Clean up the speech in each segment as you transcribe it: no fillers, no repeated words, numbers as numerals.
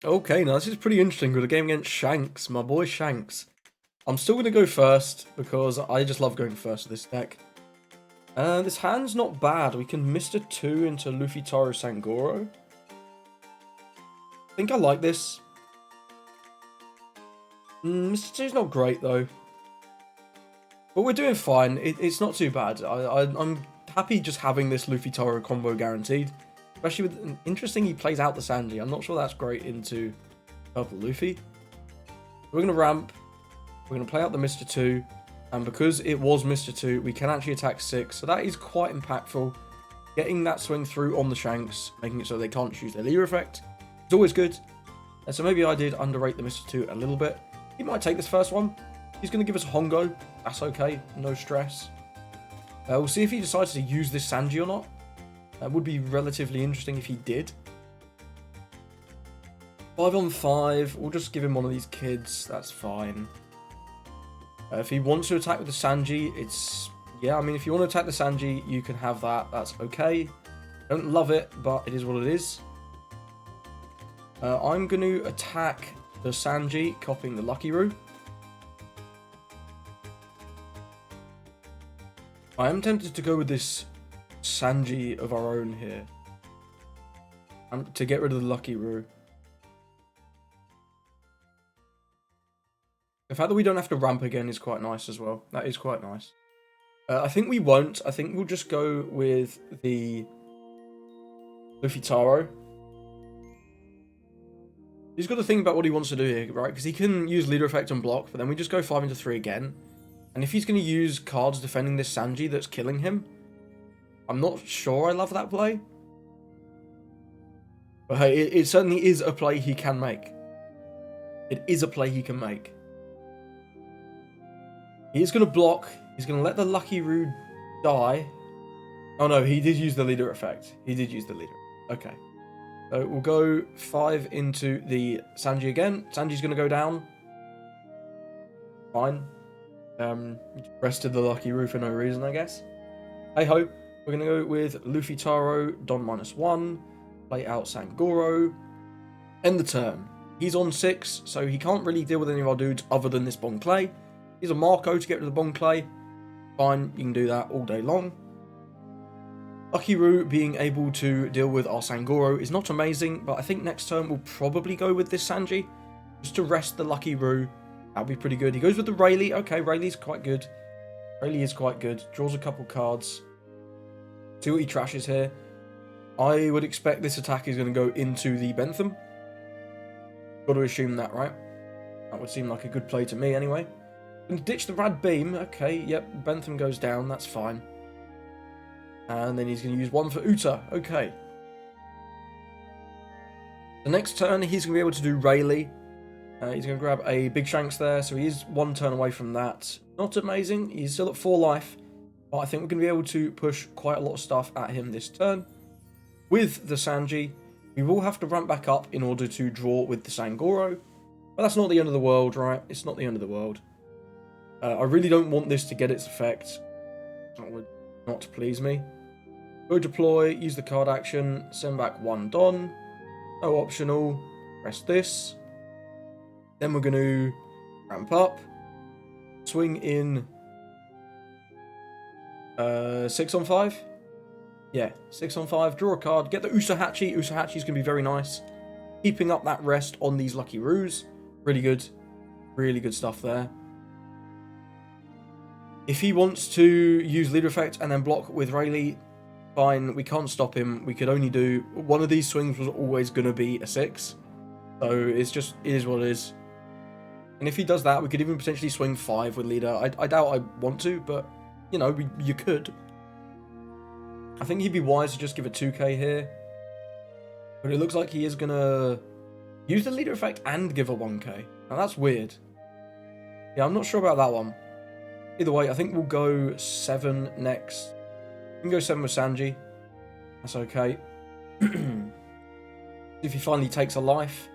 Okay, now this is pretty interesting with a game against Shanks, my boy Shanks. I'm still going to go first because I just love going first with this deck. This hand's not bad. We can Mr. 2 into Luffy, Taro, Sangoro. I think I like this. Mr. 2's not great though. But we're doing fine. It's not too bad. I'm happy just having this Luffy, Taro combo guaranteed. Especially with, interesting, he plays out the Sanji. I'm not sure that's great into Purple Luffy. We're going to ramp. We're going to play out the Mr. 2. And because it was Mr. 2, we can actually attack 6. So that is quite impactful. Getting that swing through on the Shanks, making it so they can't choose their leader effect. It's always good. And so maybe I did underrate the Mr. 2 a little bit. He might take this first one. He's going to give us a Hongo. That's okay. No stress. We'll see if he decides to use this Sanji or not. That would be relatively interesting if he did. 5 on 5. We'll just give him one of these kids. That's fine. If he wants to attack with the Sanji, it's... Yeah, I mean, if you want to attack the Sanji, you can have that. That's okay. Don't love it, but it is what it is. I'm going to attack the Sanji, copying the Lucky Roo. I am tempted to go with this Sanji of our own here. To get rid of the Lucky Roo. The fact that we don't have to ramp again is quite nice as well. That is quite nice. I think we won't. I think we'll just go with the Luffy Taro. He's got to think about what he wants to do here, right? Because he can use leader effect and block, but then we just go 5 into 3 again. And if he's going to use cards defending this Sanji that's killing him, I'm not sure I love that play. But hey, it certainly is a play he can make. It is a play he can make. He's going to block. He's going to let the Lucky Roo die. Oh no, he did use the leader effect. He did use the leader. Okay. So we'll go 5 into the Sanji again. Sanji's going to go down. Fine. Rested the Lucky Roo for no reason, I guess. Hey ho. We're going to go with Luffy Taro, Don -1. Play out Sangoro. End the turn. He's on 6, so he can't really deal with any of our dudes other than this Bon Clay. Here's a Marco to get rid of the Bon Clay. Fine, you can do that all day long. Lucky Roo being able to deal with our Sangoro is not amazing, but I think next turn we'll probably go with this Sanji. Just to rest the Lucky Roo. That'll be pretty good. He goes with the Rayleigh. Okay, Rayleigh's quite good. Rayleigh is quite good. Draws a couple cards. See what he trashes here. I would expect this attack is going to go into the Bentham. Got to assume that, right? That would seem like a good play to me anyway. And ditch the Rad Beam. Okay, yep, Bentham goes down. That's fine. And then he's going to use 1 for Uta. Okay. The next turn, he's going to be able to do Rayleigh. He's going to grab a Big Shanks there, so he is 1 turn away from that. Not amazing. He's still at 4 life. But I think we're going to be able to push quite a lot of stuff at him this turn. With the Sanji, we will have to ramp back up in order to draw with the Sangoro. But that's not the end of the world, right? It's not the end of the world. I really don't want this to get its effect. That would not please me. Go deploy, use the card action, send back 1 Don. No optional. Press this. Then we're going to ramp up. Swing in 6 on 5. Yeah, 6 on 5. Draw a card. Get the Usahachi. Usahachi's going to be very nice. Keeping up that rest on these Lucky Roos. Really good. Really good stuff there. If he wants to use leader effect and then block with Rayleigh, fine. We can't stop him. We could only do... One of these swings was always going to be a 6. So it's just... It is what it is. And if he does that, we could even potentially swing 5 with leader. I doubt I want to, but, you know, you could. I think he'd be wise to just give a 2k here. But it looks like he is going to use the leader effect and give a 1k. Now that's weird. Yeah, I'm not sure about that one. Either way, I think we'll go 7 next. We can go 7 with Sanji. That's okay. If he finally takes a life.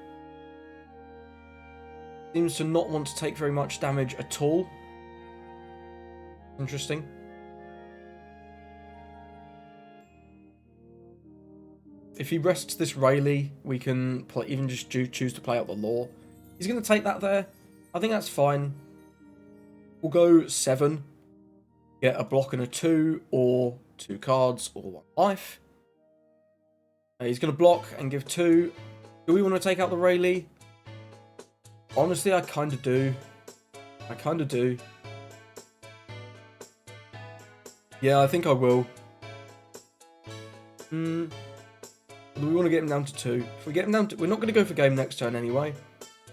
Seems to not want to take very much damage at all. Interesting. If he rests this Rayleigh, we can play, even just choose to play out the Law. He's going to take that there. I think that's fine. We'll go 7. Get a block and a 2, or 2 cards, or 1 life. He's going to block and give 2. Do we want to take out the Rayleigh? Honestly, I kind of do. I kind of do. Yeah, I think I will. We want to get him down to 2. If we get him down to... We're not going to go for game next turn anyway.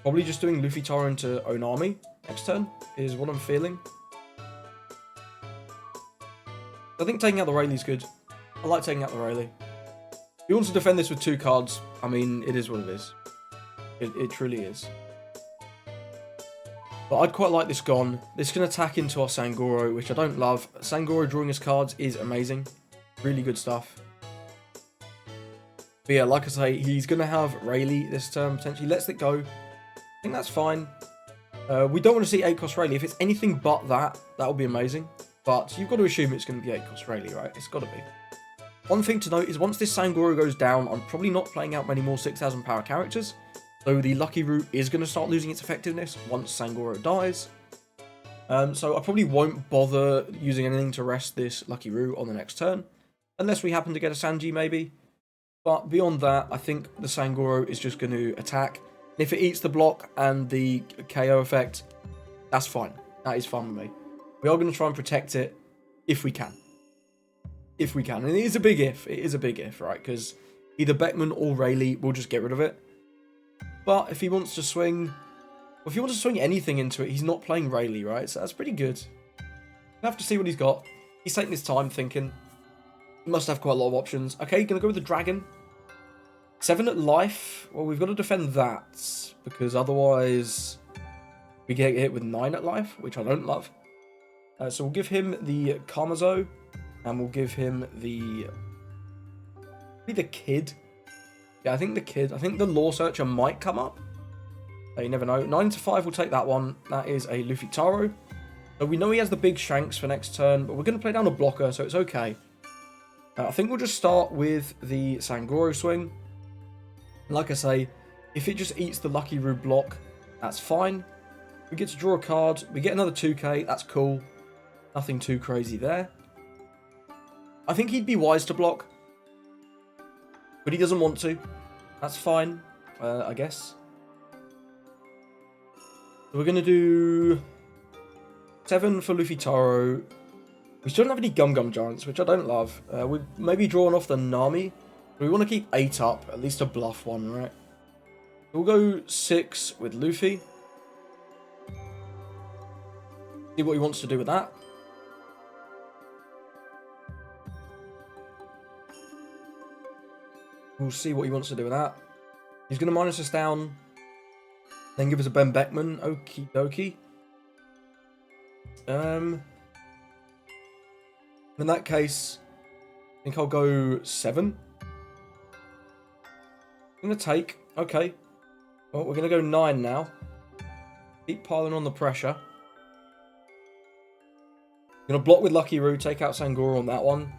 Probably just doing Luffy Taro into Onami next turn is what I'm feeling. I think taking out the Rayleigh's good. I like taking out the Rayleigh. If he wants to defend this with 2 cards, I mean, it is what it is. It truly is. But I'd quite like this gone. This can attack into our Sangoro, which I don't love. Sangoro drawing his cards is amazing. Really good stuff. But yeah, like I say, he's going to have Rayleigh this turn, potentially. Lets it go. I think that's fine. We don't want to see 8-cost Rayleigh. If it's anything but that, that would be amazing. But you've got to assume it's going to be 8-cost Rayleigh, right? It's got to be. One thing to note is once this Sangoro goes down, I'm probably not playing out many more 6,000 power characters. So the Lucky Root is going to start losing its effectiveness once Sangoro dies. So I probably won't bother using anything to rest this Lucky Root on the next turn. Unless we happen to get a Sanji, maybe. But beyond that, I think the Sangoro is just going to attack. And if it eats the block and the KO effect, that's fine. That is fine with me. We are going to try and protect it if we can. If we can. And it is a big if. It is a big if, right? Because either Beckman or Rayleigh will just get rid of it. But if he wants to swing... Well, if he wants to swing anything into it, he's not playing Rayleigh, right? So that's pretty good. We'll have to see what he's got. He's taking his time thinking. He must have quite a lot of options. Okay, going to go with the Dragon. 7 at life. Well, we've got to defend that. Because otherwise... we get hit with 9 at life, which I don't love. So we'll give him the Kamazo. And we'll give him the... maybe the Kid. Yeah, I think the Kid. I think the Law Searcher might come up. You never know. 9 to 5, we'll take that one. That is a Luffy Taro. So we know he has the big Shanks for next turn, but we're going to play down a blocker, so it's okay. I think we'll just start with the Sangoro swing. Like I say, if it just eats the Lucky Root block, that's fine. We get to draw a card. We get another 2k. That's cool. Nothing too crazy there. I think he'd be wise to block. But he doesn't want to. That's fine, I guess. So we're going to do 7 for Luffy Taro. We still don't have any Gum Gum Giants, which I don't love. We've maybe drawn off the Nami. But we want to keep 8 up, at least a bluff one, right? We'll go 6 with Luffy. See what he wants to do with that. We'll see what he wants to do with that. He's going to minus us down. Then give us a Ben Beckman. Okie dokie. In that case, I think I'll go 7. I'm going to take. Okay. Well, we're going to go 9 now. Keep piling on the pressure. I'm going to block with Lucky Root. Take out Sangoro on that one.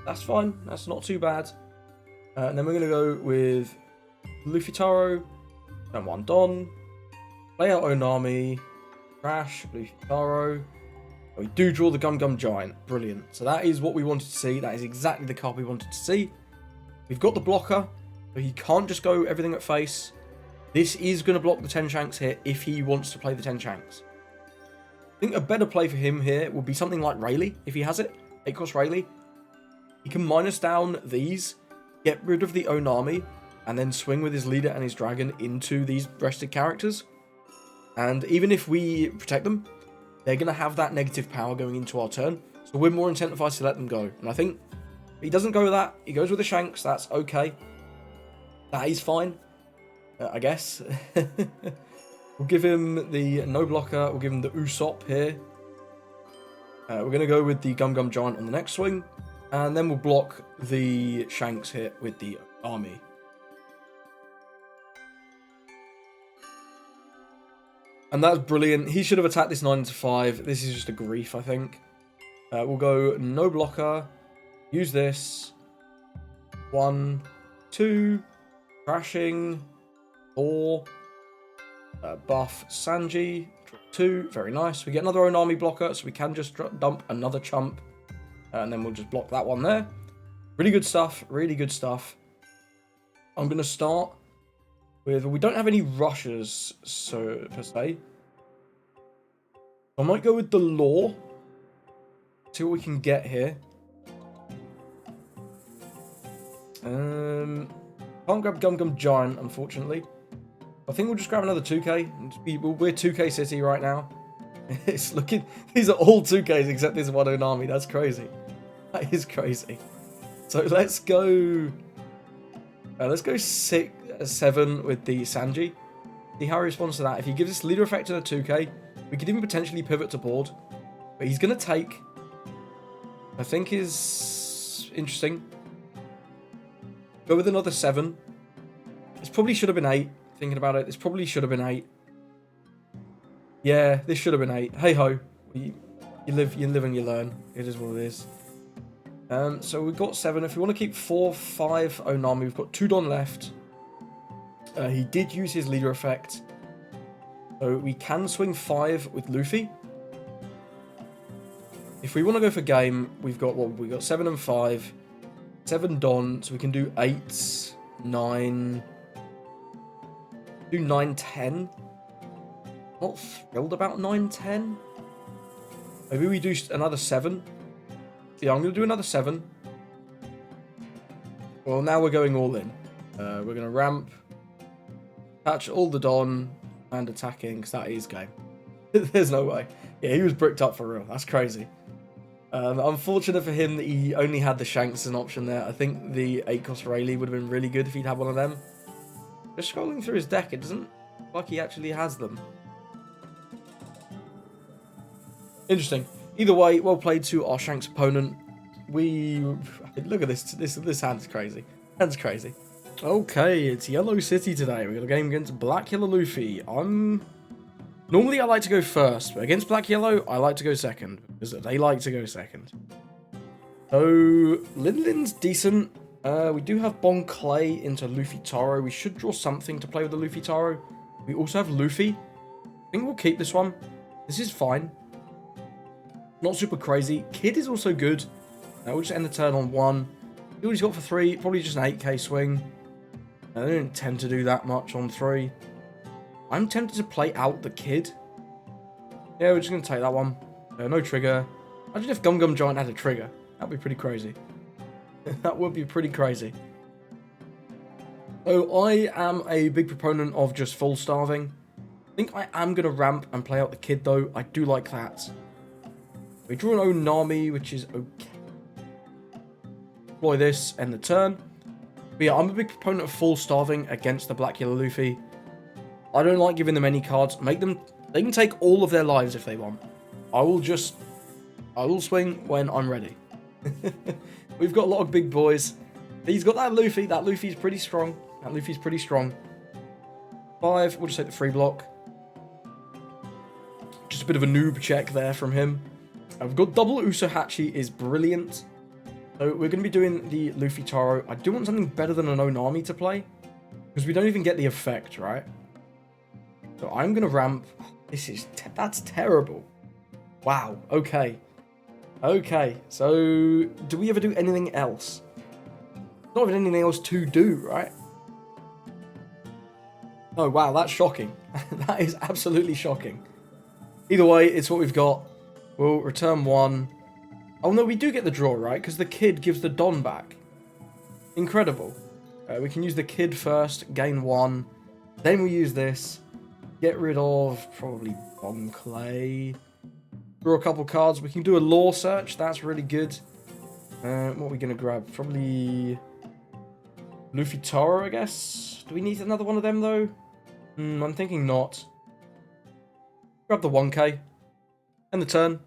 That's fine. That's not too bad. And then we're going to go with Luffy Taro, and 1 Don, play out Onami, Crash, Luffy Taro. We do draw the Gum Gum Giant. Brilliant. So that is what we wanted to see. That is exactly the card we wanted to see. We've got the blocker, but he can't just go everything at face. This is going to block the 10 Shanks hit if he wants to play the 10 Shanks. I think a better play for him here would be something like Rayleigh, if he has it. 8-cost Rayleigh. He can minus down these, get rid of the Onami, and then swing with his leader and his dragon into these rested characters. And even if we protect them, they're going to have that negative power going into our turn. So we're more incentivized to let them go. And I think if he doesn't go with that, he goes with the Shanks, that's okay. That is fine, I guess. We'll give him the no blocker, we'll give him the Usopp here. We're going to go with the Gum Gum Giant on the next swing. And then we'll block the Shanks hit with the army. And that's brilliant. He should have attacked this 9 to 5. This is just a grief, I think. We'll go no blocker. Use this. 1. 2, crashing, 4, buff Sanji, 2, very nice. We get another own army blocker, so we can just dump another chump, and then we'll just block that one there. Really good stuff, really good stuff. I'm going to start with, we don't have any rushers, so per se. I might go with the law, see what we can get here. Can't grab Gum Giant, unfortunately. I think we'll just grab another 2k. We're 2k city right now. It's looking, these are all 2ks except this one own army. That's crazy. That is crazy. So let's go 7 with the Sanji. See how he responds to that. If he gives us leader effect and a 2k, we could even potentially pivot to board. But he's going to take, I think is interesting. Go with another 7. This probably should have been 8. Thinking about it, this probably should have been 8. Yeah, this should have been 8. Hey ho, you live and you learn. It is what it is. So we've got 7. If we want to keep 4, 5 Onami, we've got 2 Don left. He did use his leader effect, so we can swing 5 with Luffy. If we want to go for game, we've got what? We've got 7 and 5, 7 Don, so we can do 8, 9. Do 9, 10. Not thrilled about 9, 10. Maybe we do another 7. Yeah, I'm going to do another 7. Well, now we're going all in. We're going to ramp, catch all the Don, and attacking, because that is game. There's no way. Yeah, he was bricked up for real. That's crazy. Unfortunate for him that he only had the Shanks as an option there. I think the 8-cost Rayleigh would have been really good if he'd had one of them. Just scrolling through his deck, it doesn't look like he actually has them. Interesting. Either way, well played to our Shanks opponent. Look at this. This hand's crazy. Hand's crazy. Okay, it's Yellow City today. We got a game against Black Yellow Luffy. Normally I like to go first, but against Black Yellow, I like to go second because they like to go second. So Linlin's decent. We do have Bon Clay into Luffy Taro. We should draw something to play with the Luffy Taro. We also have Luffy. I think we'll keep this one. This is fine. Not super crazy. Kid is also good. We'll just end the turn on 1. See what he's got for 3. Probably just an 8k swing. I don't tend to do that much on 3. I'm tempted to play out the Kid. Yeah, we're just going to take that one. No trigger. Imagine if Gum Giant had a trigger. That'd be pretty crazy. That would be pretty crazy. So I am a big proponent of just full starving. I think I am going to ramp and play out the Kid though. I do like that. We draw an own Nami, which is okay. Deploy this, end the turn. But yeah, I'm a big proponent of full starving against the Black Yellow Luffy. I don't like giving them any cards. They can take all of their lives if they want. I will swing when I'm ready. We've got a lot of big boys. He's got that Luffy. That Luffy's pretty strong. 5, we'll just take the free block. Just a bit of a noob check there from him. We've got double Usohachi is brilliant. So we're going to be doing the Luffy Taro. I do want something better than an Onami to play, because we don't even get the effect, right? So I'm going to ramp. That's terrible. Wow, okay. Okay, so do we ever do anything else? Not even anything else to do, right? Oh, wow, that's shocking. That is absolutely shocking. Either way, it's what we've got. We'll return 1. Oh, no, we do get the draw, right? Because the Kid gives the Don back. Incredible. We can use the Kid first, gain 1. Then we use this. Get rid of probably Bon Clay. Draw a couple cards. We can do a lore search. That's really good. What are we going to grab? Probably Luffy Taro, I guess. Do we need another one of them, though? I'm thinking not. Grab the 1k. End the turn.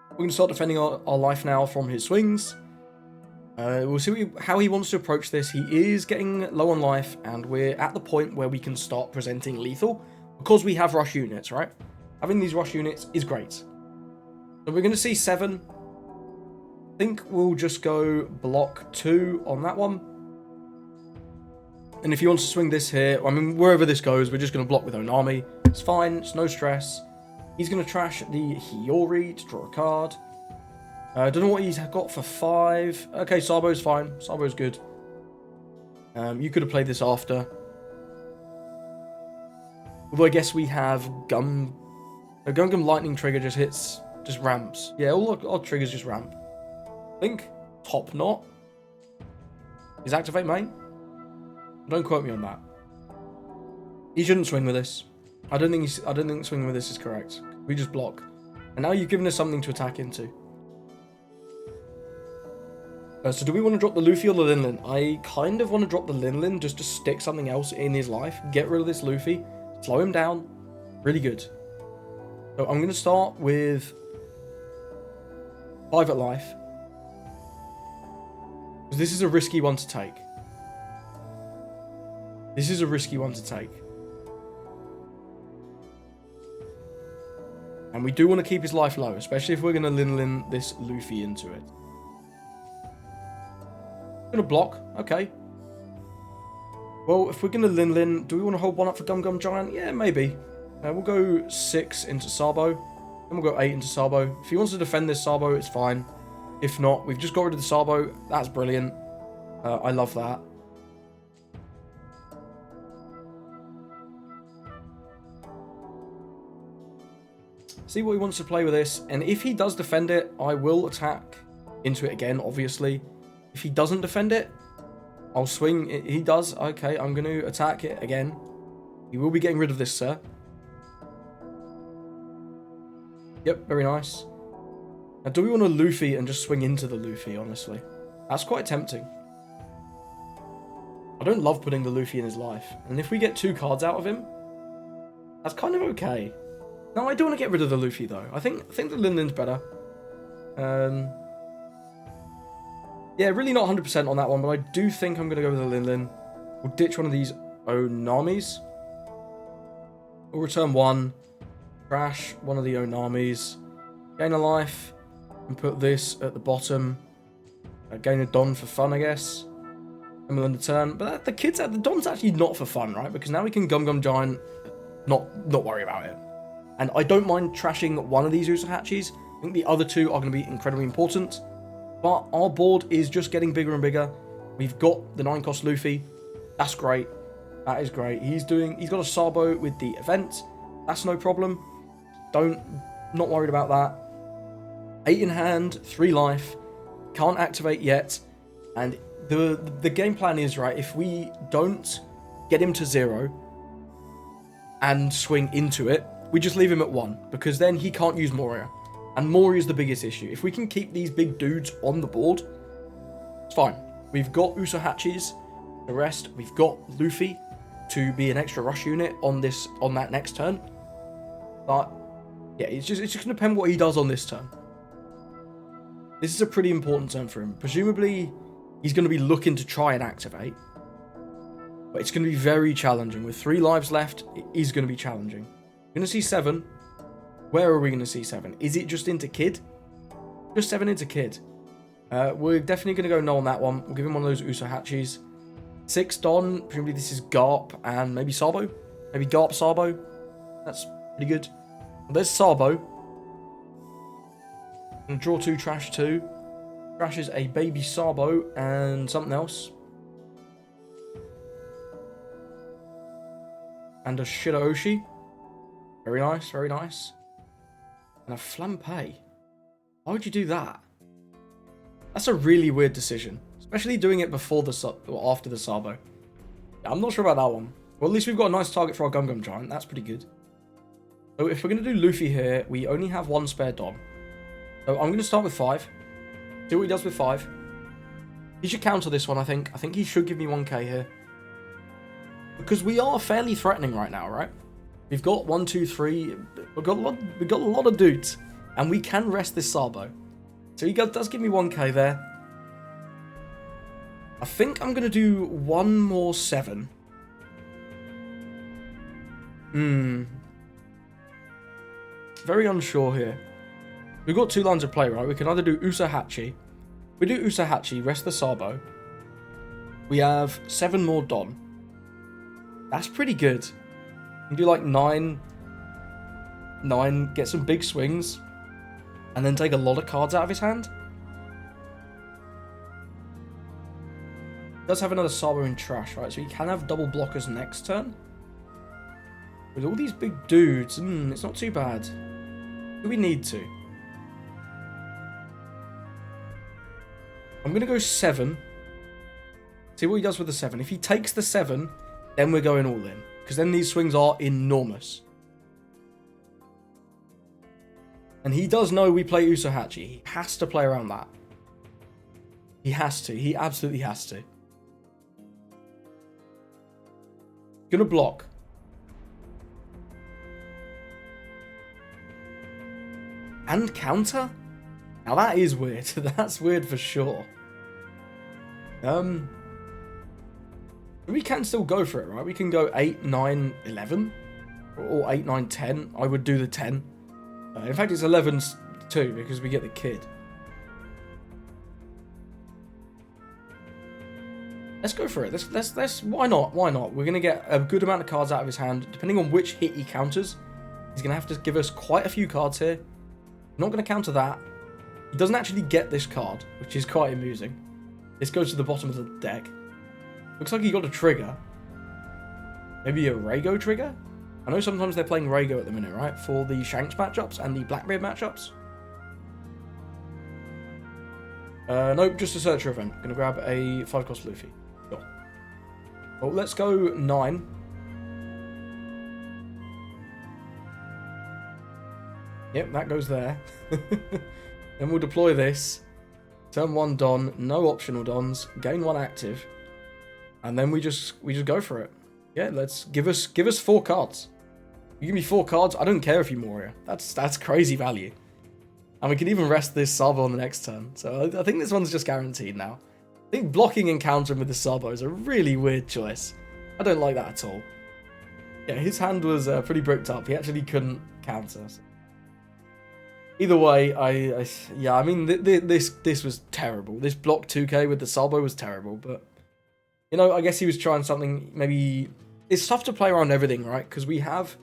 We're going to start defending our life now from his swings. We'll see how he wants to approach this. He is getting low on life, and we're at the point where we can start presenting lethal, because we have rush units, right? Having these rush units is great. So we're going to see 7. I think we'll just go block 2 on that one. And if he wants to swing this here, I mean, wherever this goes, we're just going to block with Onami. It's fine. It's no stress. He's going to trash the Hiyori to draw a card. I don't know what he's got for 5. Okay, Sabo's fine. Sabo's good. You could have played this after. Although I guess we have Gum... No, Gum Lightning Trigger just hits... Just ramps. Yeah, all our triggers just ramp. I think Top Knot is activate main. Don't quote me on that. He shouldn't swing with this. I don't think swinging with this is correct. We just block. And now you've given us something to attack into. So do we want to drop the Luffy or the Linlin? I kind of want to drop the Linlin just to stick something else in his life. Get rid of this Luffy. Slow him down. Really good. So I'm going to start with 5 at life. Because this is a risky one to take. This is a risky one to take. And we do want to keep his life low, especially if we're going to Linlin this Luffy into it. Gonna block, okay. Well, if we're gonna Linlin, do we want to hold one up for Gum Giant? Yeah, maybe. We'll go 6 into Sabo, and we'll go 8 into Sabo. If he wants to defend this Sabo, it's fine. If not, we've just got rid of the Sabo. That's brilliant. I love that. See what he wants to play with this, and if he does defend it, I will attack into it again, obviously. If he doesn't defend it, I'll swing. He does. Okay, I'm going to attack it again. He will be getting rid of this, sir. Yep, very nice. Now, do we want to Luffy and just swing into the Luffy, honestly? That's quite tempting. I don't love putting the Luffy in his life. And if we get 2 cards out of him, that's kind of okay. No, I do want to get rid of the Luffy, though. I think the Linlin's better. Yeah, really not 100% on that one, but I do think I'm going to go with the Linlin. We'll ditch one of these Onamis. We'll return 1. Crash one of the Onamis. Gain a life. And put this at the bottom. Gain a Don for fun, I guess. And we'll end the turn. But the Don's actually not for fun, right? Because now we can Gum Giant not worry about it. And I don't mind trashing one of these Usahachis. I think the other 2 are going to be incredibly important. But our board is just getting bigger and bigger. We've got the 9-cost Luffy. That's great. That is great. He's got a Sabo with the event. That's no problem. Not worried about that. 8 in hand, 3 life. Can't activate yet. And the game plan is, right, if we don't get him to 0 and swing into it, we just leave him at 1. Because then he can't use Moria. And Mori is the biggest issue. If we can keep these big dudes on the board, it's fine. We've got Usahachis to rest. We've got Luffy to be an extra rush unit on that next turn. But yeah, it's just going to depend what he does on this turn. This is a pretty important turn for him. Presumably, he's going to be looking to try and activate. But it's going to be very challenging. With 3 lives left, it is going to be challenging. We're going to see 7. Where are we going to see 7? Is it just into Kid? Just 7 into Kid. We're definitely going to go no on that one. We'll give him one of those Usahachis. 6 Don. Presumably this is Garp and maybe Sabo. Maybe Garp Sabo. That's pretty good. Well, there's Sabo. And draw 2, trash 2. Trashes a baby Sabo and something else. And a Shirahoshi. Very nice, very nice. And a Flampe. Why would you do that? That's a really weird decision. Especially doing it before or after the Sabo. Yeah, I'm not sure about that one. Well, at least we've got a nice target for our Gum Giant. That's pretty good. So if we're going to do Luffy here, we only have 1 spare Don. So I'm going to start with 5. See what he does with 5. He should counter this one, I think. I think he should give me 1k here. Because we are fairly threatening right now, right? We've got 1, 2, 3. We've got a lot of dudes. And we can rest this Sabo. So he does give me 1k there. I think I'm going to do 1 more 7. Very unsure here. We've got 2 lines of play, right? We can either do Usahachi. We do Usahachi, rest the Sabo. We have 7 more Don. That's pretty good. You can do like 9, get some big swings, and then take a lot of cards out of his hand. He does have another Sabo in trash, right? So he can have double blockers next turn. With all these big dudes, it's not too bad. Do we need to? I'm going to go 7. See what he does with the 7. If he takes the 7, then we're going all in. Because then these swings are enormous. And he does know we play Usohachi. He has to play around that. He has to. He absolutely has to. Gonna block. And counter? Now that is weird. That's weird for sure. We can still go for it, right? We can go 8, 9, 11. Or 8, 9, 10. I would do the 10. In fact, it's 11 too, because we get the kid. Let's go for it. Let's why not? Why not? We're going to get a good amount of cards out of his hand. Depending on which hit he counters, he's going to have to give us quite a few cards here. Not going to counter that. He doesn't actually get this card, which is quite amusing. This goes to the bottom of the deck. Looks like he got a trigger. Maybe a Rego trigger? I know sometimes they're playing Rego at the minute, right? For the Shanks matchups and the Blackbeard matchups. Nope, just a searcher event. Gonna grab a 5-cost Luffy. Sure. Well, let's go 9. Yep, that goes there. Then we'll deploy this. Turn 1 Don, no optional Dons, gain 1 active. And then we just go for it. Yeah, let's give us 4 cards. You give me 4 cards, I don't care if you Moria. That's crazy value. And we can even rest this Sabo on the next turn. So I think this one's just guaranteed now. I think blocking and countering with the Sabo is a really weird choice. I don't like that at all. Yeah, his hand was pretty bricked up. He actually couldn't counter. So. Either way, I mean, this was terrible. This block 2k with the Sabo was terrible, but you know, I guess he was trying something. Maybe it's tough to play around everything, right? Because we have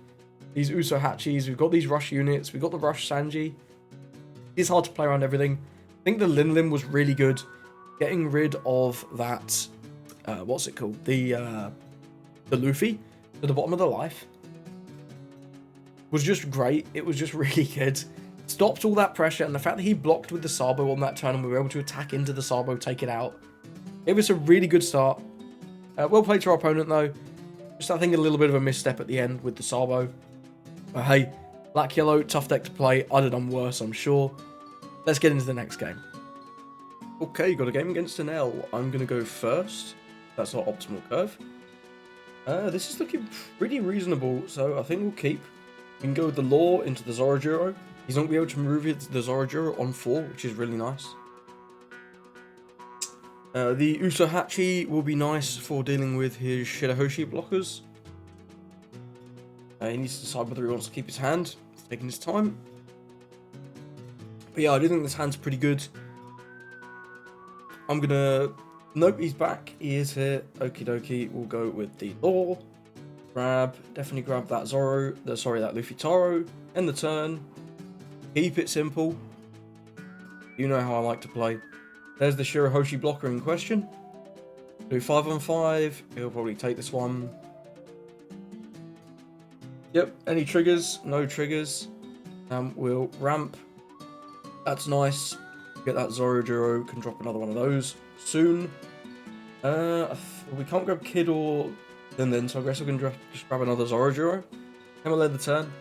these Usohachis, we've got these rush units, we've got the rush Sanji. It's hard to play around everything. I think the Lin was really good. Getting rid of that, what's it called? The Luffy to the bottom of the life was just great. It was just really good. Stopped all that pressure, and the fact that he blocked with the Sabo on that turn and we were able to attack into the Sabo, take it out. It was a really good start. Well played to our opponent though. Just I think a little bit of a misstep at the end with the Sabo. But hey, black yellow, tough deck to play. I'd have done worse, I'm sure. Let's get into the next game. Okay, got a game against Enel. I'm going to go first. That's our optimal curve. This is looking pretty reasonable, so I think we'll keep. We can go with the Law into the Zorojuro. He's not going to be able to move it to the Zorojuro on 4, which is really nice. The Usohachi will be nice for dealing with his Shirahoshi blockers. He needs to decide whether he wants to keep his hand. He's taking his time. But yeah, I do think this hand's pretty good. I'm gonna... Nope, he's back. He is here. Okie dokie. We'll go with the Law. Definitely grab that that Luffy Taro. End the turn. Keep it simple. You know how I like to play. There's the Shirahoshi blocker in question. Do 5 on 5. He'll probably take this one. Yep, any triggers? No triggers. We'll ramp. That's nice. Get that Zorojuro. Can drop another one of those soon. We can't grab Kid or then, so I guess we can just grab another Zorojuro. And we'll lead the turn.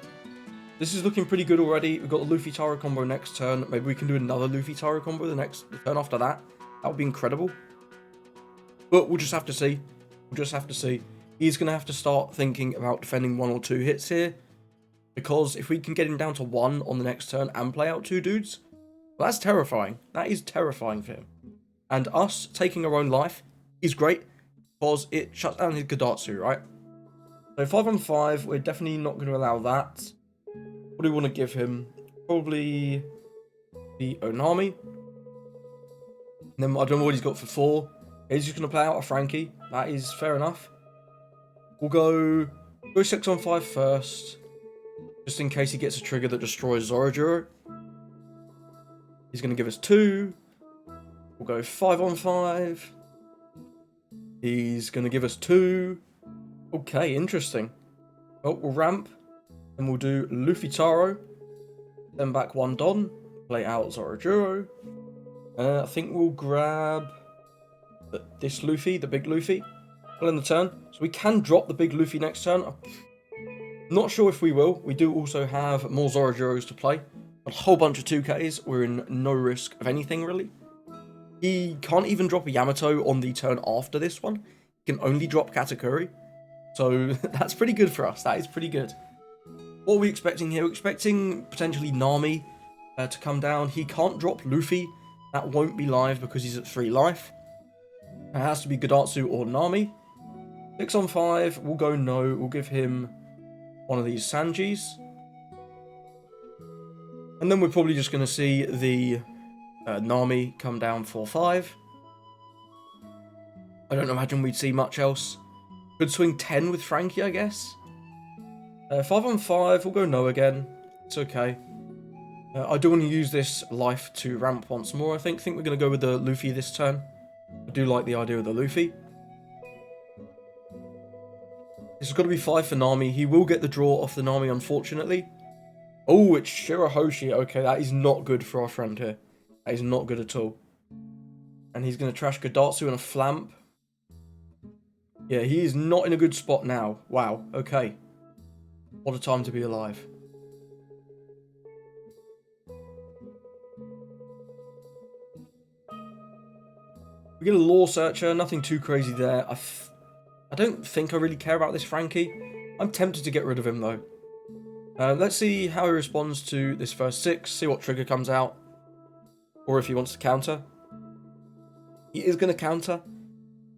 This is looking pretty good already. We've got the Luffy Taro combo next turn. Maybe we can do another Luffy Taro combo the turn after that. That would be incredible. But we'll just have to see. We'll just have to see. He's going to have to start thinking about defending 1 or 2 hits here. Because if we can get him down to 1 on the next turn and play out 2 dudes, well, that's terrifying. That is terrifying for him. And us taking our own life is great because it shuts down his Gadatsu, right? So 5 on 5, we're definitely not going to allow that. What do we want to give him? Probably the Onami. And then I don't know what he's got for 4. He's just going to play out a Frankie. That is fair enough. We'll go 6 on 5 first, just in case he gets a trigger that destroys Zorojuro. He's going to give us 2. We'll go 5 on 5. He's going to give us 2. Okay, interesting. Oh, we'll ramp. Then we'll do Luffy Taro. Then back 1 Don. Play out Zorojuro. I think we'll grab this Luffy, the big Luffy. Well, in the turn. So we can drop the big Luffy next turn. I'm not sure if we will. We do also have more Zorojuros to play. A whole bunch of 2Ks. We're in no risk of anything, really. He can't even drop a Yamato on the turn after this one. He can only drop Katakuri. So that's pretty good for us. That is pretty good. What are we expecting here? We're expecting potentially Nami to come down. He can't drop Luffy. That won't be live because he's at 3 life. It has to be Godatsu or Nami. 6 on 5. We'll go no. We'll give him one of these Sanjis. And then we're probably just going to see the Nami come down 4-5. I don't imagine we'd see much else. Could swing 10 with Frankie, I guess. 5 on 5, we'll go no again. It's okay. I do want to use this life to ramp once more, I think. I think we're going to go with the Luffy this turn. I do like the idea of the Luffy. This has got to be 5 for Nami. He will get the draw off the Nami, unfortunately. Oh, it's Shirahoshi. Okay, that is not good for our friend here. That is not good at all. And he's going to trash Godatsu and a Flamp. Yeah, he is not in a good spot now. Wow, okay. What a time to be alive. We get a Lore Searcher, nothing too crazy there. I don't think I really care about this Frankie. I'm tempted to get rid of him though. Let's see how he responds to this first 6, see what trigger comes out. Or if he wants to counter. He is going to counter.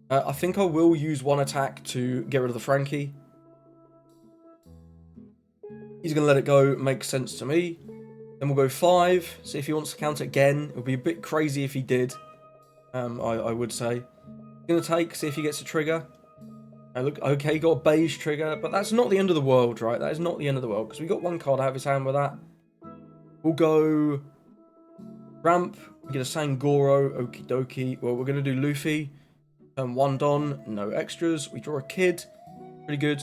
I think I will use 1 attack to get rid of the Frankie. He's going to let it go, makes sense to me. Then we'll go 5, see if he wants to counter again. It would be a bit crazy if he did, I would say. Going to take, see if he gets a trigger. Look, okay, he got a beige trigger, but that's not the end of the world, right? That is not the end of the world, because we got 1 card out of his hand with that. We'll go ramp, we get a Sangoro, okie dokie. Well, we're going to do Luffy. 1 Don, no extras. We draw a kid, pretty good.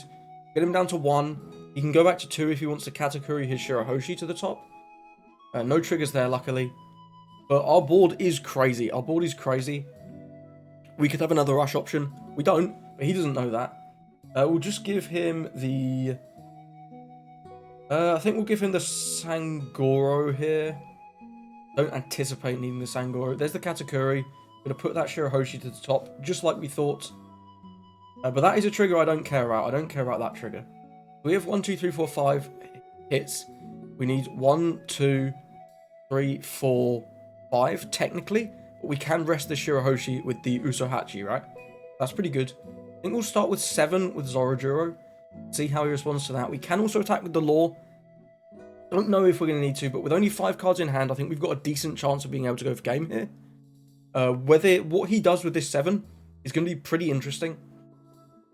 Get him down to 1. He can go back to 2 if he wants to Katakuri his Shirahoshi to the top. No triggers there, luckily. But our board is crazy. Our board is crazy. We could have another rush option. We don't, but he doesn't know that. We'll just give him the... I think we'll give him the Sangoro here. Don't anticipate needing the Sangoro. There's the Katakuri. Going to put that Shirahoshi to the top, just like we thought. But that is a trigger I don't care about. I don't care about that trigger. We have 1, 2, 3, 4, 5 hits. We need 1, 2, 3, 4, 5, technically. But we can rest the Shirahoshi with the Usohachi, right? That's pretty good. I think we'll start with 7 with Zorojuro. See how he responds to that. We can also attack with the Law. Don't know if we're going to need to, but with only 5 cards in hand, I think we've got a decent chance of being able to go for game here. What he does with this 7 is going to be pretty interesting.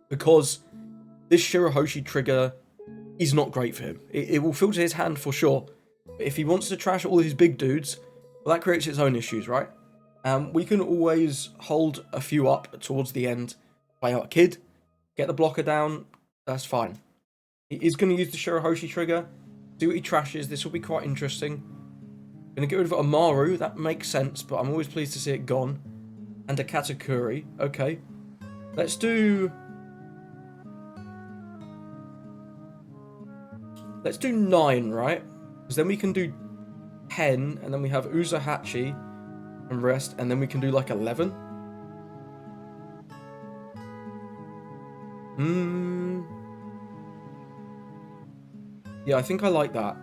Because this Shirahoshi trigger is not great for him. It will filter his hand for sure. But if he wants to trash all his big dudes, well, that creates its own issues, right? We can always hold a few up towards the end, play out a kid, get the blocker down, that's fine. He is going to use the Shirahoshi trigger, see what he trashes. This will be quite interesting. Going to get rid of Amaru, that makes sense, but I'm always pleased to see it gone. And a Katakuri, okay. Let's do 9, right? Because then we can do 10, and then we have Usohachi and rest, and then we can do like 11. Yeah, I think I like that.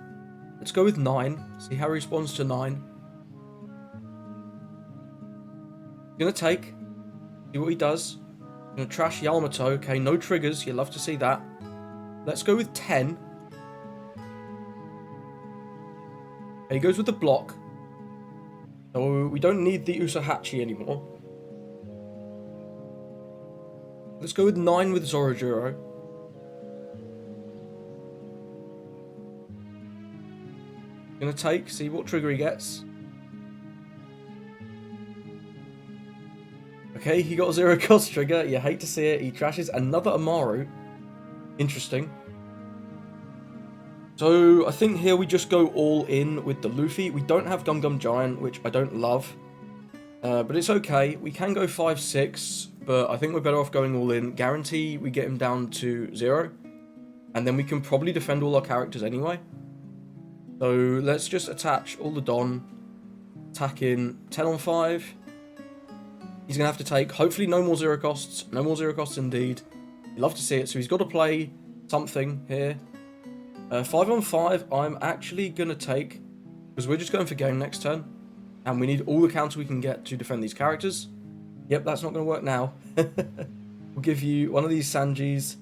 Let's go with 9. See how he responds to 9. Gonna take. See what he does. Gonna trash Yamato. Okay, no triggers. You love to see that. Let's go with 10. Okay, he goes with the block. So we don't need the Usohachi anymore. Let's go with 9 with Zorojuro. Gonna take, see what trigger he gets. Okay, he got a 0 cost trigger. You hate to see it. He trashes another Amaru. Interesting. So, I think here we just go all in with the Luffy. We don't have Gum Gum Giant, which I don't love. But it's okay. We can go 5-6, but I think we're better off going all in. Guarantee we get him down to 0. And then we can probably defend all our characters anyway. So, let's just attach all the Don. Attack in 10 on 5. He's going to have to take, hopefully, no more 0 costs. No more 0 costs indeed. You'd love to see it. So, he's got to play something here. 5 on 5, I'm actually going to take, because we're just going for game next turn, and we need all the counter we can get to defend these characters. Yep, that's not going to work now. We'll give you one of these Sanjis,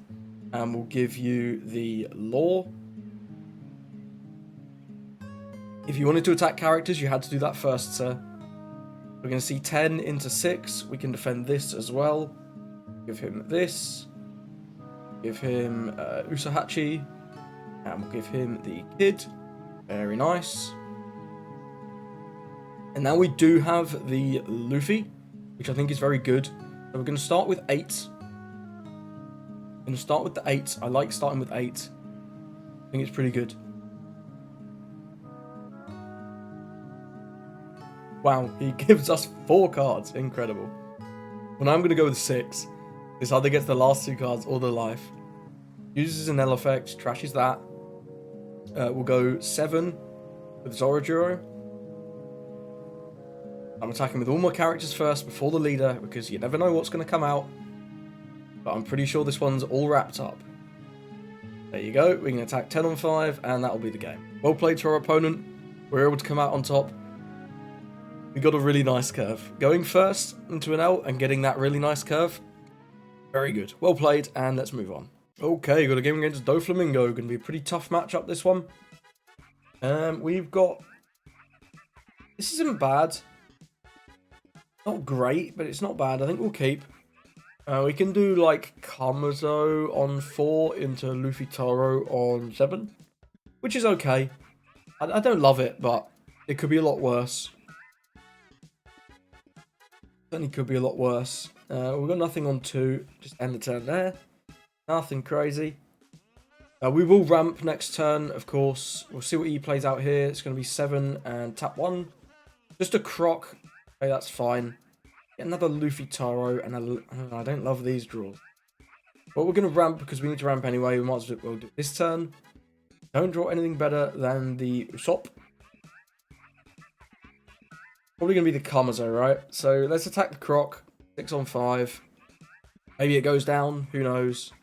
and we'll give you the Law. If you wanted to attack characters, you had to do that first, sir. We're going to see 10 into 6. We can defend this as well. Give him this. Give him Usahachi. And we'll give him the Kid. Very nice. And now we do have the Luffy, which I think is very good. So we're going to start with 8. I'm going to start with the 8. I like starting with 8. I think it's pretty good. Wow, he gives us 4 cards. Incredible. Well, now I'm going to go with 6. This either gets the last 2 cards or the life. Uses an Enel effect, trashes that. We'll go 7 with Zorojuro. I'm attacking with all my characters first before the leader, because you never know what's going to come out. But I'm pretty sure this one's all wrapped up. There you go. We can attack 10 on 5, and that'll be the game. Well played to our opponent. We're able to come out on top. We got a really nice curve. Going first into an L and getting that really nice curve. Very good. Well played, and let's move on. Okay, got a game against Doflamingo. Going to be a pretty tough matchup, this one. We've got... This isn't bad. Not great, but it's not bad. I think we'll keep. We can do, like, Kamazo on 4 into Luffy Taro on 7. Which is okay. I don't love it, but it could be a lot worse. Certainly could be a lot worse. We've got nothing on 2. Just end the turn there. Nothing crazy. We will ramp next turn, of course. We'll see what he plays out here. It's going to be 7 and tap 1. Just a croc. Okay, that's fine. Get another Luffy Taro. And I don't love these draws. But we're going to ramp because we need to ramp anyway. We might as well do this turn. Don't draw anything better than the Usopp. Probably going to be the Kamazo, right? So let's attack the croc. 6 on 5. Maybe it goes down. Who knows?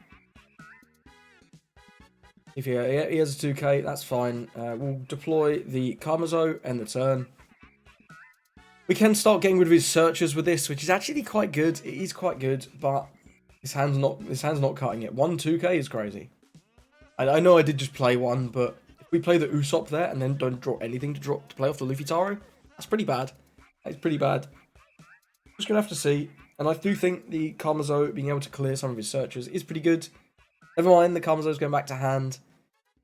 If he has a 2k, that's fine. We'll deploy the Kamazo and the turn. We can start getting rid of his searchers with this, which is actually quite good. It is quite good, but his hand's not cutting it. 1 2k is crazy. I know I did just play one, but if we play the Usopp there and then don't draw anything to play off the Luffy Taro, that's pretty bad. That's pretty bad. Just gonna have to see. And I do think the Kamazo being able to clear some of his searchers is pretty good. Never mind, the Kamazo's going back to hand.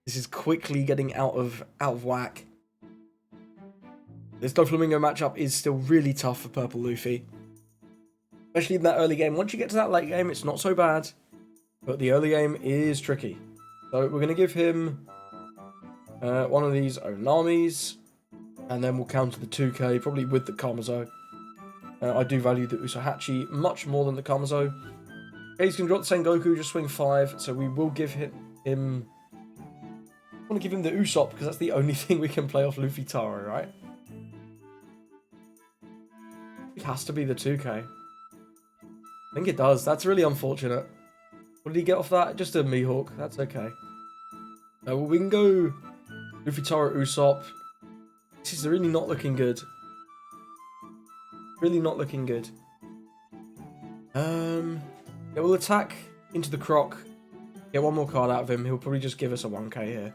This is quickly getting out of whack. This Doflamingo matchup is still really tough for Purple Luffy. Especially in that early game. Once you get to that late game, it's not so bad. But the early game is tricky. So we're going to give him one of these Onamis. And then we'll counter the 2k, probably with the Kamazo. I do value the Usahachi much more than the Kamazo. Okay, he's going to drop the Sengoku, just swing 5. So we will give him... I want to give him the Usopp, because that's the only thing we can play off Luffy Taro, right? It has to be the 2k. I think it does. That's really unfortunate. What did he get off that? Just a Mihawk. That's okay. Well, we can go Luffy Taro Usopp. This is really not looking good. Really not looking good. Yeah, we'll attack into the croc. Get one more card out of him. He'll probably just give us a 1k here.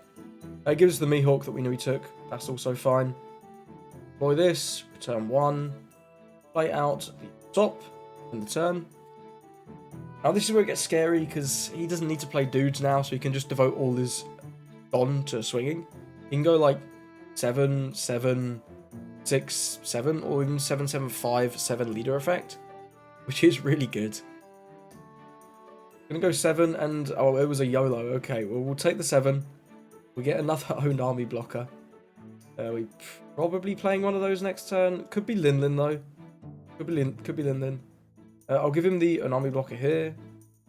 It gives us the Mihawk that we knew he took. That's also fine. Deploy this. Return 1. Play out the top in the turn. Now this is where it gets scary because he doesn't need to play dudes now, so he can just devote all his Don to swinging. He can go like 7, 7, 6, 7, or even 7, 7, 5, 7 leader effect, which is really good. Gonna go 7 and oh, it was a YOLO. Okay, well we'll take the 7. We get another own army blocker. We probably playing one of those next turn. Could be Linlin though. Could be Linlin. I'll give him an army blocker here.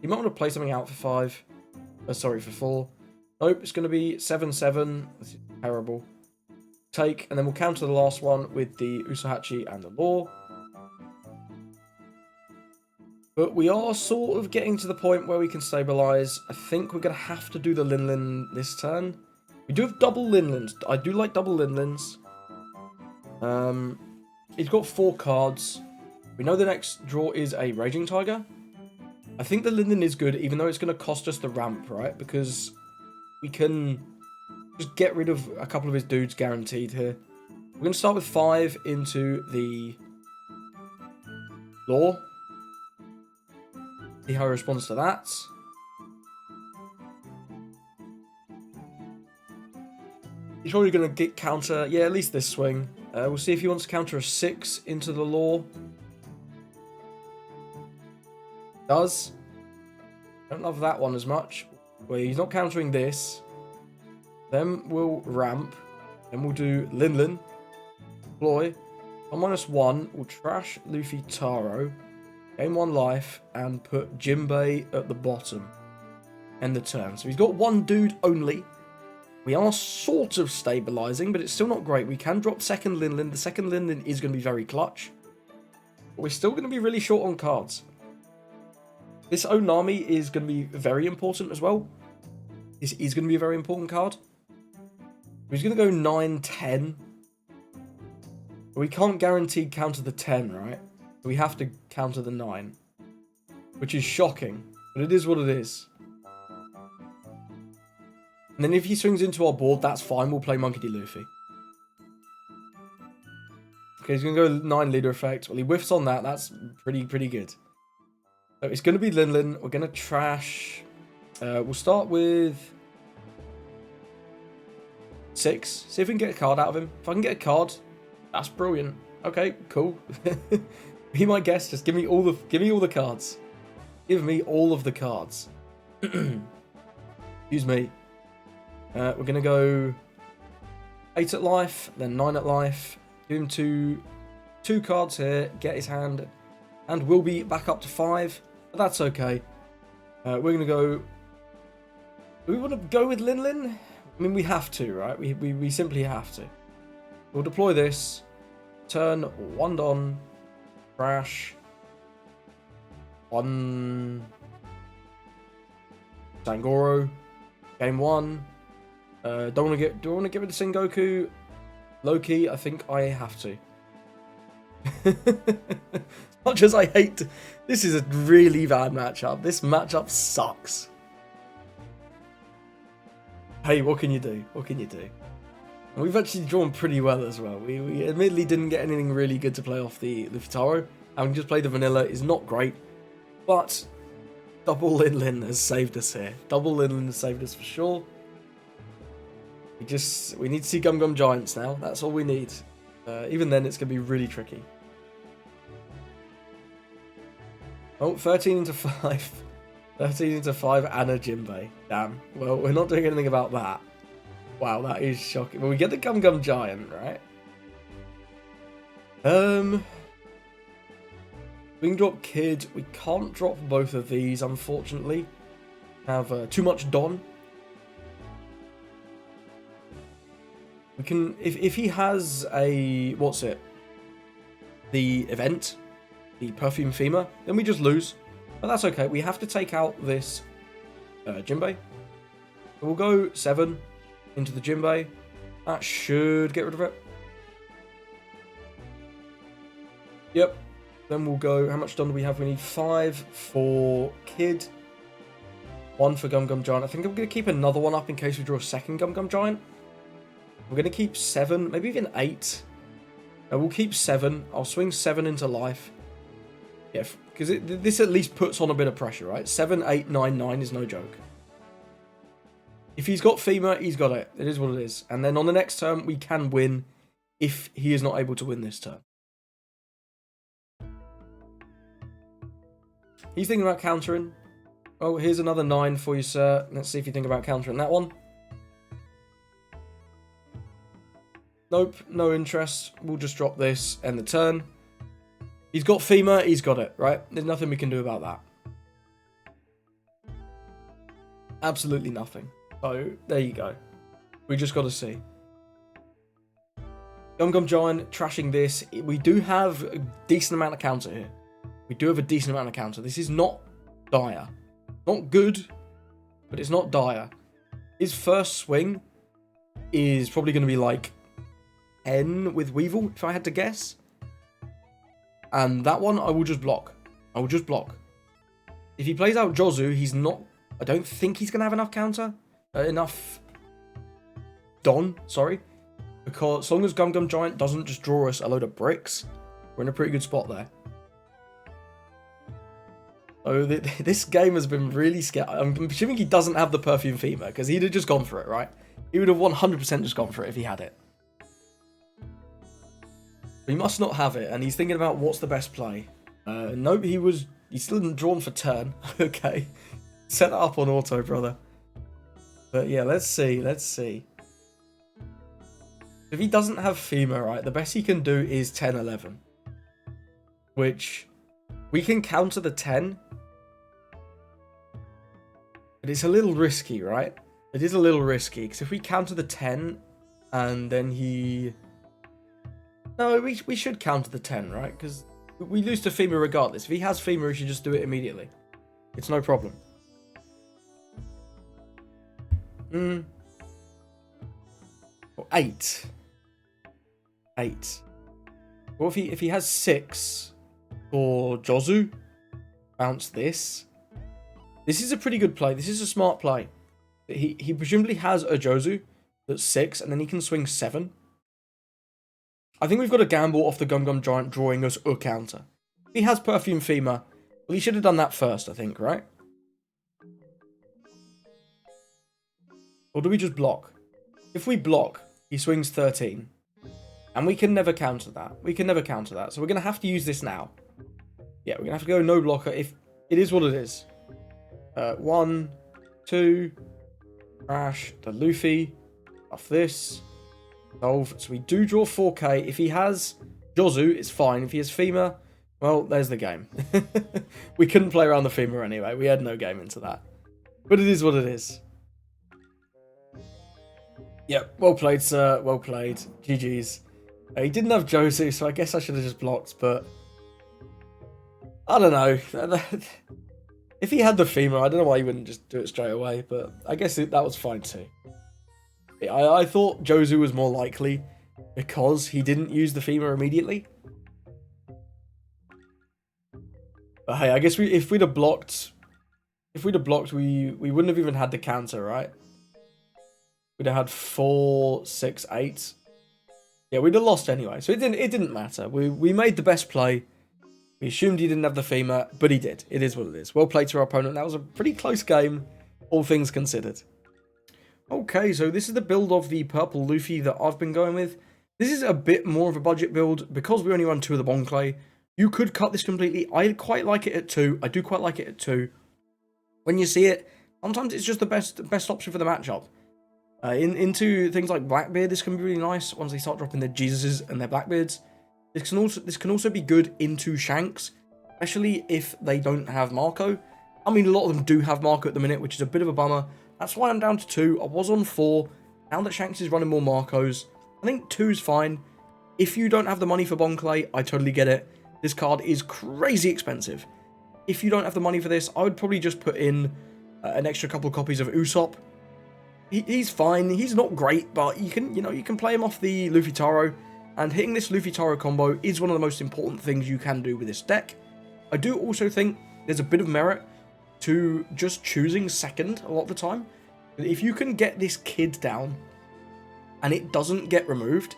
You might want to play something out for 5. Sorry, for 4. Nope, it's going to be 7, 7. This is terrible. Take, and then we'll counter the last one with the Usahachi and the Law. But we are sort of getting to the point where we can stabilize. I think we're going to have to do the Linlin this turn. We do have double Linlins. I do like double Linlins. He's got 4 cards. We know the next draw is a Raging Tiger. I think the Linlin is good, even though it's going to cost us the ramp, right? Because we can just get rid of a couple of his dudes guaranteed here. We're going to start with 5 into the Law. See how he responds to that. He's probably going to get counter, yeah, at least this swing. We'll see if he wants to counter a 6 into the Law. Does. Don't love that one as much. Well, he's not countering this. Then we'll ramp. Then we'll do Linlin. Deploy. On -1, we'll trash Luffy Taro. Gain 1 life and put Jinbei at the bottom. End the turn. So he's got 1 dude only. We are sort of stabilizing, but it's still not great. We can drop second Linlin. The second Linlin is going to be very clutch. But we're still going to be really short on cards. This Onami is going to be very important as well. This is going to be a very important card. He's going to go 9, 10. But we can't guarantee counter the 10, right? We have to counter the 9. Which is shocking. But it is what it is. And then if he swings into our board, that's fine. We'll play Monkey D. Luffy. Okay, he's going to go 9 leader effect. Well, he whiffs on that. That's pretty good. So it's going to be Linlin. We're going to trash. We'll start with 6. See if we can get a card out of him. If I can get a card, that's brilliant. Okay, cool. Be my guest. Just give me all the cards. Give me all of the cards. Excuse me. We're going to go 8 at life, then 9 at life. Give him two cards here. Get his hand. And we'll be back up to 5. But that's okay. We're going to go... Do we want to go with Linlin? I mean, we have to, right? We simply have to. We'll deploy this. Turn 1 Don. Crash. 1... Sangoro. Game 1. Do I want to get rid of Sengoku? Low-key, I think I have to. As much as I hate... This is a really bad matchup. This matchup sucks. Hey, what can you do? What can you do? And we've actually drawn pretty well as well. We admittedly didn't get anything really good to play off the Luffy Taro. Having just played the vanilla is not great. But double Linlin has saved us here. Double Linlin has saved us for sure. We need to see Gum Gum Giants now. That's all we need. Even then, it's going to be really tricky. Oh, 13 into 5. 13 into 5 and a Jinbei. Damn. Well, we're not doing anything about that. Wow, that is shocking. But we get the Gum Gum Giant, right? We can drop Kid. We can't drop both of these, unfortunately. Have too much Don. We can, if he has a, what's it? The event, the Perfume Femur, then we just lose. But that's okay. We have to take out this Jinbei. So we'll go 7 into the Jinbei. That should get rid of it. Yep. Then we'll go, how much Don do we have? We need 5 for Kid. 1 for Gum Gum Giant. I think I'm going to keep another one up in case we draw a second Gum Gum Giant. We're going to keep 7, maybe even 8. We'll keep 7. I'll swing 7 into life. Yeah, because this at least puts on a bit of pressure, right? 7, 8, 9, 9 is no joke. If he's got FEMA, he's got it. It is what it is. And then on the next turn, we can win if he is not able to win this turn. He's thinking about countering. Oh, here's another 9 for you, sir. Let's see if you think about countering that one. Nope, no interest. We'll just drop this, end the turn. He's got FEMA, he's got it, right? There's nothing we can do about that. Absolutely nothing. So, there you go. We just got to see. Gum Giant trashing this. We do have a decent amount of counter here. We do have a decent amount of counter. This is not dire. Not good, but it's not dire. His first swing is probably going to be like 10 with Weevil, if I had to guess. And that one, I will just block. I will just block. If he plays out Jozu, he's not... I don't think he's going to have enough counter. Enough... Don, sorry. Because as long as Gum Giant doesn't just draw us a load of bricks, we're in a pretty good spot there. So this game has been really scary. I'm assuming he doesn't have the Perfume FEMA, because he'd have just gone for it, right? He would have 100% just gone for it if he had it. But he must not have it, and he's thinking about what's the best play. Nope, he's still drawn for turn. Okay. Set that up on auto, brother. But yeah, let's see. If he doesn't have FEMA, right, the best he can do is 10-11. Which, we can counter the 10. But it's a little risky, right? It is a little risky, because if we counter the 10, and then he... No, we should counter the 10, right? Because we lose to FEMA regardless. If he has FEMA, we should just do it immediately. It's no problem. 8. Well, if he has 6 for Jozu, bounce this. This is a pretty good play. This is a smart play. He presumably has a Jozu that's 6, and then he can swing 7. I think we've got a gamble off the Gum Giant drawing us a counter. If he has Perfume FEMA, well, he should have done that first, I think, right? Or do we just block? If we block, he swings 13. And we can never counter that. So we're going to have to use this now. Yeah, we're going to have to go no blocker. If it is what it is. 1, 2, crash, the Luffy, off this, solve. So we do draw 4k. If he has Jozu, it's fine. If he has FEMA, well, there's the game. We couldn't play around the FEMA anyway. We had no game into that. But it is what it is. Yep, well played, sir. Well played. GG's. He didn't have Jozu, so I guess I should have just blocked, but... I don't know. If he had the FEMA, I don't know why he wouldn't just do it straight away, but I guess that was fine too. I thought Jozu was more likely because he didn't use the FEMA immediately. But hey, I guess if we'd have blocked, we wouldn't have even had the counter, right? We'd have had 4, 6, 8. Yeah, we'd have lost anyway, so it didn't matter. We made the best play. We assumed he didn't have the FEMA, but he did. It is what it is. Well played to our opponent. That was a pretty close game, all things considered. Okay, so this is the build of the purple Luffy that I've been going with. This is a bit more of a budget build because we only run 2 of the Bon Clay. You could cut this completely. I quite like it at 2. I do quite like it at 2. When you see it, sometimes it's just the best option for the matchup. Into things like Blackbeard, this can be really nice once they start dropping their Jesuses and their Blackbeards. This can also be good into Shanks, especially if they don't have Marco. I mean, a lot of them do have Marco at the minute, which is a bit of a bummer. That's why I'm down to 2. I was on 4. Now that Shanks is running more Marcos, I think 2 is fine. If you don't have the money for Bon Clay, I totally get it. This card is crazy expensive. If you don't have the money for this, I would probably just put in an extra couple of copies of Usopp. He's fine. He's not great, but you can play him off the Luffy Taro. And hitting this Luffy Taro combo is one of the most important things you can do with this deck. I do also think there's a bit of merit to just choosing second a lot of the time. If you can get this kid down and it doesn't get removed,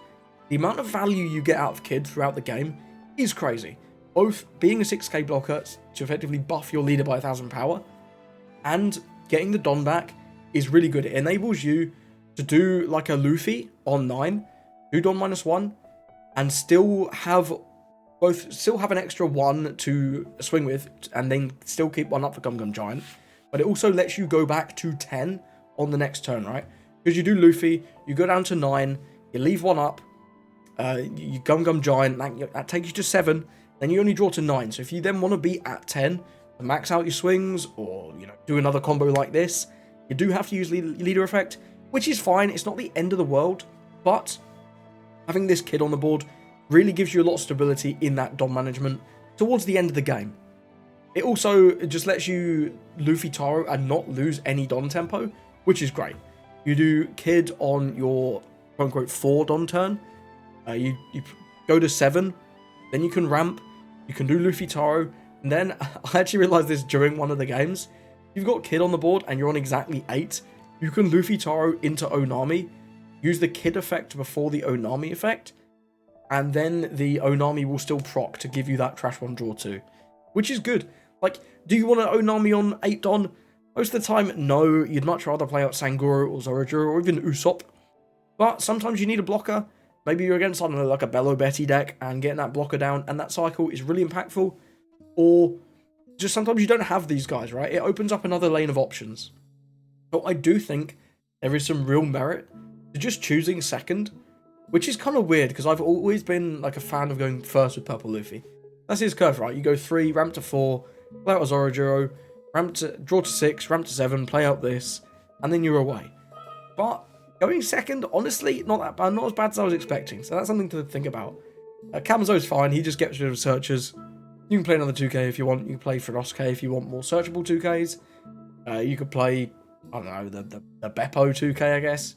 the amount of value you get out of kid throughout the game is crazy. Both being a 6k blocker to effectively buff your leader by 1000 power and getting the Don back is really good. It enables you to do like a Luffy on 9, do Don -1, and still have an extra 1 to swing with, and then still keep 1 up for Gum Gum Giant. But it also lets you go back to 10 on the next turn, right? Because you do Luffy, you go down to 9, you leave 1 up, you Gum Gum Giant, that takes you to 7, then you only draw to 9. So if you then want to be at 10 to max out your swings, or, you know, do another combo like this, you do have to use leader effect, which is fine. It's not the end of the world, but having this kid on the board really gives you a lot of stability in that Don management towards the end of the game. It also just lets you Luffy Taro and not lose any Don tempo, which is great. You do kid on your quote-unquote 4 Don turn, you go to 7, then you can ramp, you can do Luffy Taro, and then I actually realized this during one of the games. You've got kid on the board and you're on exactly 8, you can Luffy Taro into Onami, use the kid effect before the Onami effect, and then the Onami will still proc to give you that trash 1 draw 2, which is good. Like, do you want an Onami on 8 Don? Most of the time, no. You'd much rather play out Sanguro or Zorojuro or even Usopp. But sometimes you need a blocker. Maybe you're against, I don't know, like a Bello Betty deck, and getting that blocker down and that cycle is really impactful. Or just sometimes you don't have these guys, right? It opens up another lane of options. So I do think there is some real merit to just choosing second, which is kind of weird because I've always been like a fan of going first with Purple Luffy. That's his curve, right? You go 3, ramp to 4, play out a Zorojuro, draw to 6, ramp to 7, play out this, and then you're away. But going second, honestly, not that bad, not as bad as I was expecting. So that's something to think about. Kamazo's fine, he just gets rid of searchers. You can play another 2k if you want. You can play Fronosuke if you want more searchable 2ks. You could play, I don't know, the Beppo 2k, I guess.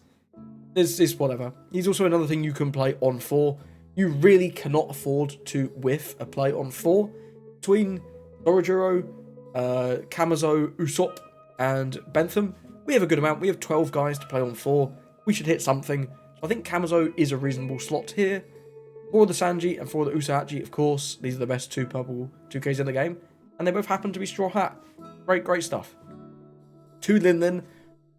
It's whatever. He's also another thing you can play on 4. You really cannot afford to whiff a play on 4. Between Zorojuro, Kamazo, Usopp, and Bentham, we have a good amount. We have 12 guys to play on 4. We should hit something. So I think Kamazo is a reasonable slot here. For the Sanji and for the Usahachi, of course, these are the best 2 purple 2Ks in the game. And they both happen to be Straw Hat. Great stuff. 2 Lin Lin.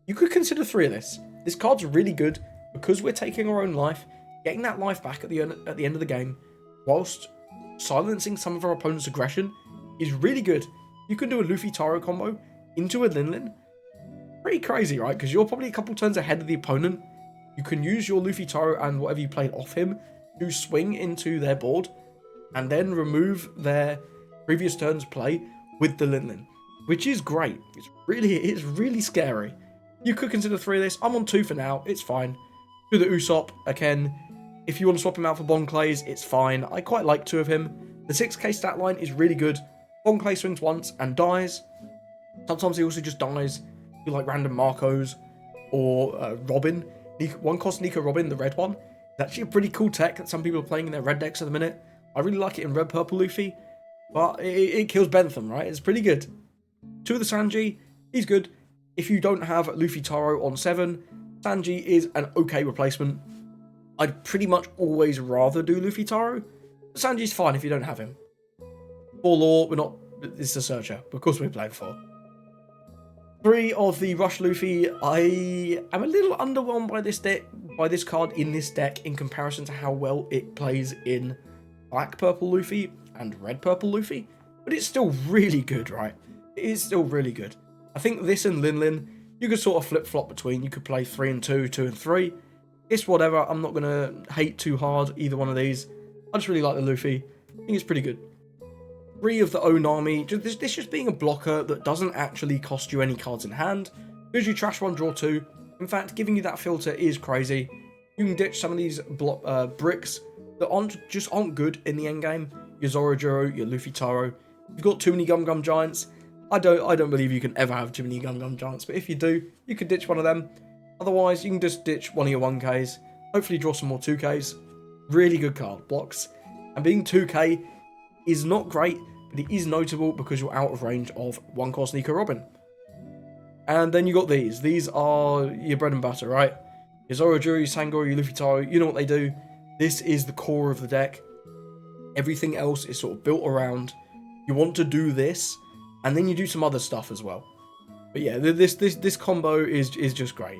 You could consider 3 of this. This card's really good because we're taking our own life, getting that life back at the end of the game, whilst silencing some of our opponent's aggression is really good. You can do a Luffy Taro combo into a Lin Lin. Pretty crazy, right? Because you're probably a couple turns ahead of the opponent. You can use your Luffy Taro and whatever you played off him to swing into their board and then remove their previous turn's play with the Lin Lin, which is great. It's really scary. You could consider 3 of this. I'm on 2 for now. It's fine. Do the Usopp again. If you want to swap him out for Bon Clays, it's fine. I quite like 2 of him. The 6k stat line is really good. Bon Clay swings once and dies. Sometimes he also just dies. You like random Marcos or Robin. 1 cost Nico Robin, the red one. It's actually a pretty cool tech that some people are playing in their red decks at the minute. I really like it in red purple Luffy. But it kills Bentham, right? It's pretty good. 2 of the Sanji, he's good. If you don't have Luffy Taro on 7, Sanji is an okay replacement. I'd pretty much always rather do Luffy Taro. But Sanji's fine if you don't have him. For lore, we're not... This is a searcher. Of course we're playing for. 3 of the Rush Luffy. I am a little underwhelmed by this card in this deck in comparison to how well it plays in Black Purple Luffy and Red Purple Luffy. But it's still really good, right? It is still really good. I think this and Lin Lin, you could sort of flip-flop between. You could play 3 and 2, 2 and 3. It's whatever. I'm not going to hate too hard either one of these. I just really like the Luffy. I think it's pretty good. 3 of the Onami. This just being a blocker that doesn't actually cost you any cards in hand. Gives you trash 1, draw 2. In fact, giving you that filter is crazy. You can ditch some of these bricks that aren't good in the endgame. Your Zorojuro, your Luffy Taro. You've got too many Gum Gum Giants. I don't believe you can ever have too many Gum Gum Giants, but if you do, you can ditch one of them. Otherwise, you can just ditch one of your 1Ks. Hopefully draw some more 2Ks. Really good card. Blocks. And being 2K is not great, but it is notable because you're out of range of 1-cost Nico Robin. And then you got these. These are your bread and butter, right? Your Zorojuro, your Sangoro, your Luffy Taro, you know what they do. This is the core of the deck. Everything else is sort of built around. You want to do this, and then you do some other stuff as well. But yeah, this combo is just great.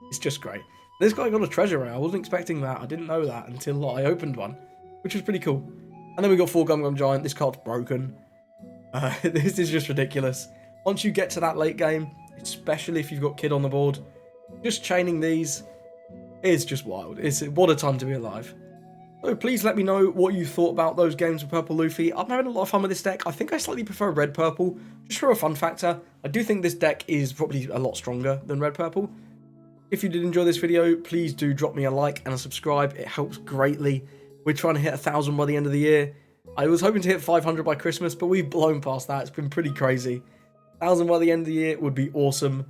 It's just great. This guy got a treasure ray. I wasn't expecting that. I didn't know that until I opened one, which was pretty cool. And then we got 4 Gum Gum Giant. This card's broken. This is just ridiculous. Once you get to that late game, especially if you've got Kid on the board, just chaining these is just wild. What a time to be alive. So please let me know what you thought about those games with Purple Luffy. I'm having a lot of fun with this deck. I think I slightly prefer Red Purple, just for a fun factor. I do think this deck is probably a lot stronger than Red Purple. If you did enjoy this video, please do drop me a like and a subscribe. It helps greatly. We're trying to hit 1,000 by the end of the year. I was hoping to hit 500 by Christmas, but we've blown past that. It's been pretty crazy. 1,000 by the end of the year would be awesome.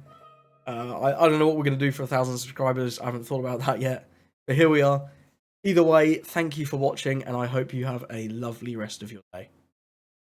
I don't know what we're going to do for 1,000 subscribers. I haven't thought about that yet. But here we are. Either way, thank you for watching, and I hope you have a lovely rest of your day.